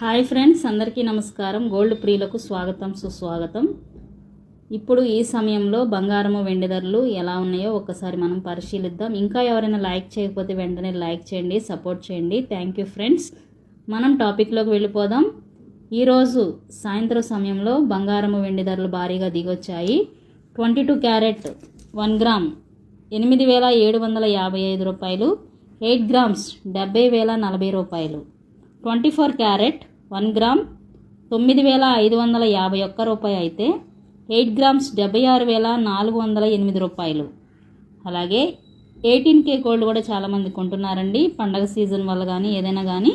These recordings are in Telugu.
హాయ్ ఫ్రెండ్స్, అందరికీ నమస్కారం. గోల్డ్ ప్రియులకు స్వాగతం, సుస్వాగతం. ఇప్పుడు ఈ సమయంలో బంగారము వెండి ధరలు ఎలా ఉన్నాయో ఒక్కసారి మనం పరిశీలిద్దాం. ఇంకా ఎవరైనా లైక్ చేయకపోతే వెంటనే లైక్ చేయండి, సపోర్ట్ చేయండి. Thank you friends. మనం టాపిక్లోకి వెళ్ళిపోదాం. ఈరోజు సాయంత్రం సమయంలో బంగారము వెండి ధరలు భారీగా దిగొచ్చాయి. 22 క్యారెట్ 1 గ్రామ్ 8,755 రూపాయలు, 8 గ్రామ్స్ 70,040 రూపాయలు. 24 క్యారెట్ 1 గ్రామ్ 9,551 రూపాయి అయితే 8 గ్రామ్స్ 76,408 రూపాయలు. అలాగే 18K గోల్డ్ కూడా చాలామంది కొంటున్నారండి. పండగ సీజన్ వల్ల కానీ ఏదైనా కానీ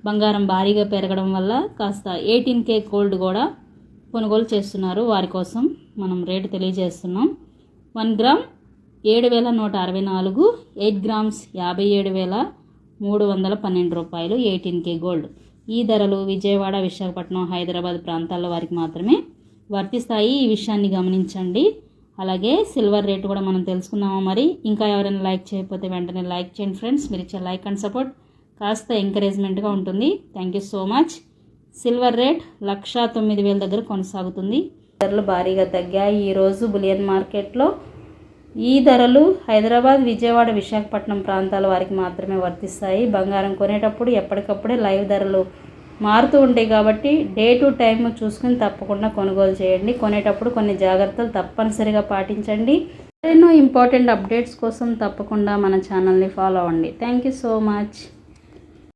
బంగారం భారీగా పెరగడం వల్ల కాస్త 18K గోల్డ్ కూడా కొనుగోలు చేస్తున్నారు. వారి కోసం మనం రేటు తెలియజేస్తున్నాం. 1 గ్రామ్ 7,164, 8 గ్రామ్స్ 57,312 రూపాయలు 18K గోల్డ్. ఈ ధరలు విజయవాడ, విశాఖపట్నం, హైదరాబాద్ ప్రాంతాల్లో వారికి మాత్రమే వర్తిస్తాయి. ఈ విషయాన్ని గమనించండి. అలాగే సిల్వర్ రేటు కూడా మనం తెలుసుకుందామా మరి. ఇంకా ఎవరైనా లైక్ చేయకపోతే వెంటనే లైక్ చేయండి ఫ్రెండ్స్. మీరు ఇచ్చే లైక్ అండ్ సపోర్ట్ కాస్త ఎంకరేజ్మెంట్గా ఉంటుంది. Thank you so much. Silver rate 1,09,000 దగ్గర కొనసాగుతుంది. ధరలు భారీగా తగ్గాయి ఈరోజు బులియన్ మార్కెట్లో. ఈ ధరలు హైదరాబాద్, విజయవాడ, విశాఖపట్నం ప్రాంతాల వారికి మాత్రమే వర్తిస్తాయి. బంగారం కొనేటప్పుడు ఎప్పటికప్పుడే లైవ్ ధరలు మారుతూ ఉంటాయి కాబట్టి డే టు టైం చూసుకుని తప్పకుండా కొనుగోలు చేయండి. కొనేటప్పుడు కొన్ని జాగ్రత్తలు తప్పనిసరిగా పాటించండి. ఎన్నో ఇంపార్టెంట్ అప్డేట్స్ కోసం తప్పకుండా మన ఛానల్ని ఫాలో అవ్వండి. Thank you so much.